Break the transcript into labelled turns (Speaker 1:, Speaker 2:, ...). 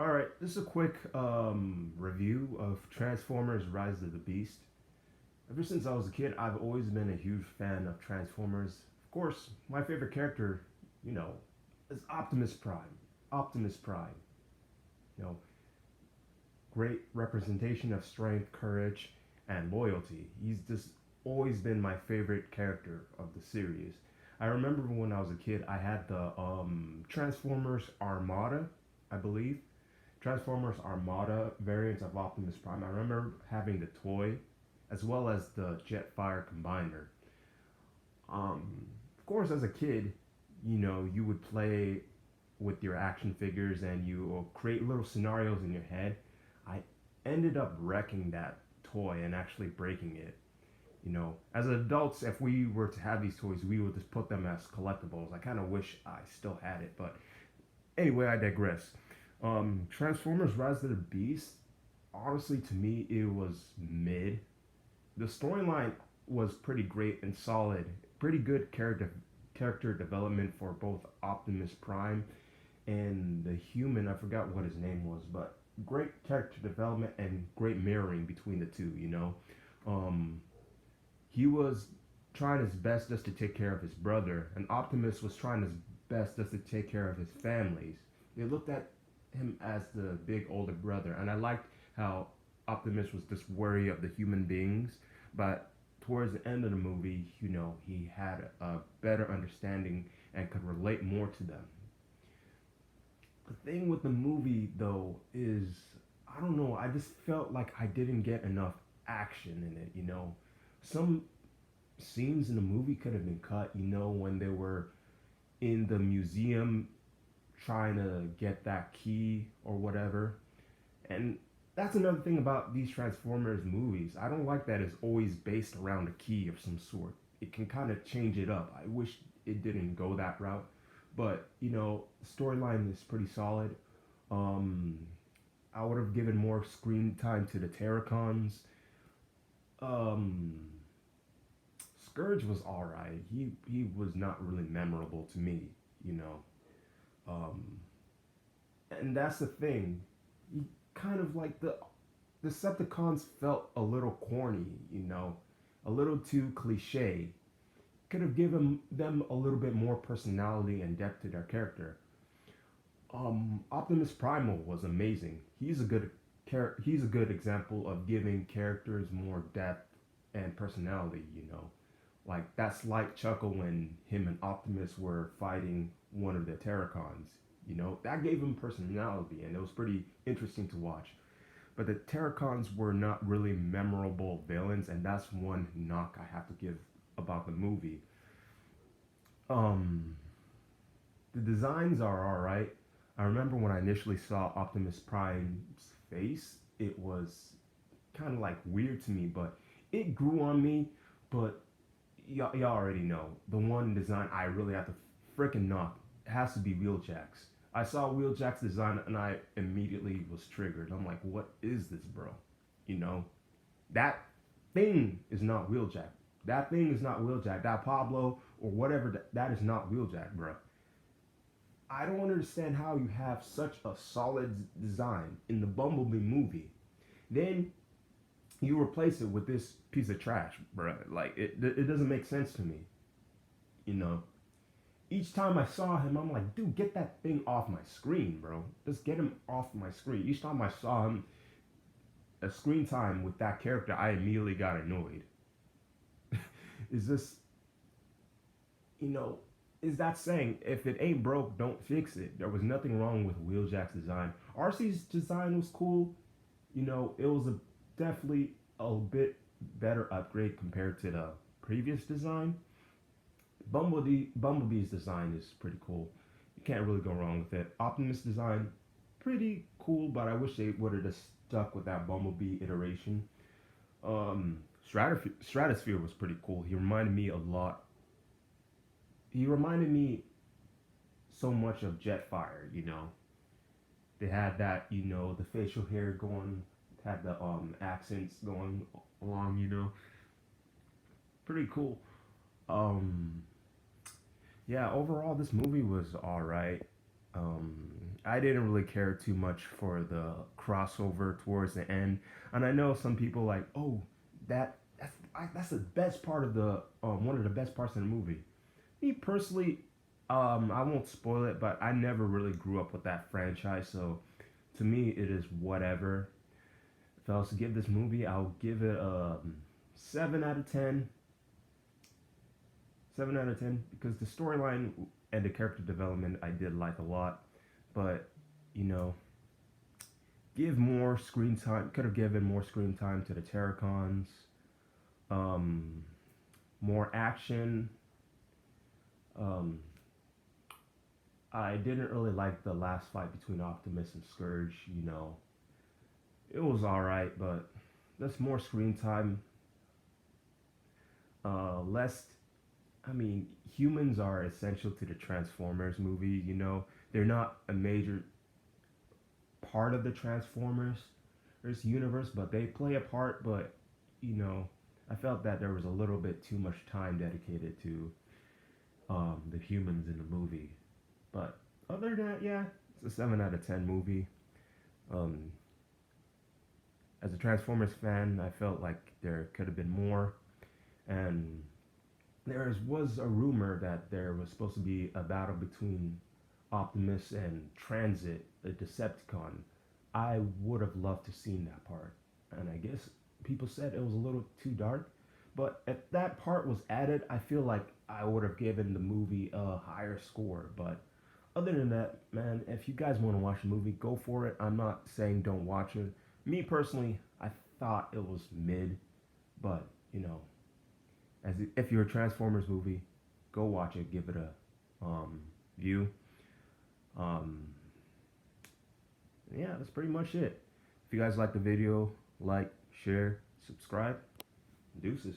Speaker 1: All right, this is a quick review of Transformers: Rise of the Beast. Ever since I was a kid, I've always been a huge fan of Transformers. Of course, my favorite character, you know, is Optimus Prime. Optimus Prime, you know, great representation of strength, courage, and loyalty. He's just always been my favorite character of the series. I remember when I was a kid, I had the Transformers Armada, I believe. Transformers Armada variants of Optimus Prime. I remember having the toy as well as the Jetfire Combiner. Of course, as a kid, you would play with your action figures and you will create little scenarios in your head. I ended up wrecking that toy and actually breaking it. As adults, if we were to have these toys, we would just put them as collectibles. I kind of wish I still had it, but anyway, I digress. Transformers: Rise of the Beast. Honestly, to me, it was mid. The storyline was pretty great and solid. Pretty good character development for both Optimus Prime and the human. I forgot what his name was, but great character development and great mirroring between the two. Um, he was trying his best just to take care of his brother, and Optimus was trying his best just to take care of his families. They looked at him as the big older brother, and I liked how Optimus was just worried of the human beings, but towards the end of the movie, he had a better understanding and could relate more to them. The thing with the movie, though, is I don't know. I just felt like I didn't get enough action in it. Some scenes in the movie could have been cut. When they were in the museum trying to get that key or whatever. And that's another thing about these Transformers movies. I don't like that it's always based around a key of some sort. It can kind of change it up. I wish it didn't go that route. But, storyline is pretty solid. Um, I would have given more screen time to the Terracons. Um, Scourge was alright. He was not really memorable to me, you know. Um, and that's the thing. You kind of like the Decepticons felt a little corny, a little too cliche. Could have given them a little bit more personality and depth to their character. Optimus Primal was amazing. He's a good example of giving characters more depth and personality. Like that slight chuckle when him and Optimus were fighting one of the Terracons. That gave him personality, and it was pretty interesting to watch. But the Terracons were not really memorable villains, and that's one knock I have to give about the movie. Um, the designs are all right. I remember when I initially saw Optimus Prime's face, it was kind of like weird to me, but it grew on me. But y'all already know the one design I really have to freaking knock has to be Wheeljack's. I saw Wheeljack's design and I immediately was triggered. I'm like, what is this, bro? You know, that thing is not Wheeljack. That thing is not Wheeljack. That Pablo or whatever, that is not Wheeljack, bro. I don't understand how you have such a solid design in the Bumblebee movie. Then you replace it with this piece of trash, bro. Like it doesn't make sense to me. You know, each time I saw him, I'm like, dude, get that thing off my screen, bro. Just get him off my screen. Each time I saw him, a screen time with that character, I immediately got annoyed. Is this, you know, is that saying if it ain't broke, don't fix it? There was nothing wrong with Wheeljack's design. RC's design was cool. It was definitely a bit better upgrade compared to the previous design. Bumblebee's design is pretty cool. You can't really go wrong with it. Optimus design, pretty cool, but I wish they would have just stuck with that Bumblebee iteration. Stratosphere was pretty cool. He reminded me a lot. He reminded me so much of Jetfire. They had that, the facial hair going, had the accents going along. Pretty cool. Um, yeah, overall, this movie was all right. Um, I didn't really care too much for the crossover towards the end, and I know some people like, oh, that's the best part of the one of the best parts of the movie. Me personally, I won't spoil it, but I never really grew up with that franchise, so to me, it is whatever. If I was to give this movie, I'll give it a 7 out of 10. 7 out of 10 because the storyline and the character development I did like a lot, but you know, give more screen time. Could have given more screen time to the Terracons. Um, More action. Um, I didn't really like the last fight between Optimus and Scourge. It was all right, but that's more screen time. Less. I mean, humans are essential to the Transformers movie. They're not a major part of the Transformers universe, but they play a part. But you know, I felt that there was a little bit too much time dedicated to the humans in the movie. But other than that, yeah, it's a 7 out of 10 movie. Um, as a Transformers fan, I felt like there could have been more, and there was a rumor that there was supposed to be a battle between Optimus and Transit, the Decepticon. I would have loved to seen that part, and I guess people said it was a little too dark. But if that part was added, I feel like I would have given the movie a higher score. But other than that, man, if you guys want to watch the movie, go for it. I'm not saying don't watch it. Me personally, I thought it was mid, but if you're a Transformers movie, go watch it. Give it a view. Um, yeah, that's pretty much it. If you guys like the video, like, share, subscribe. Deuces.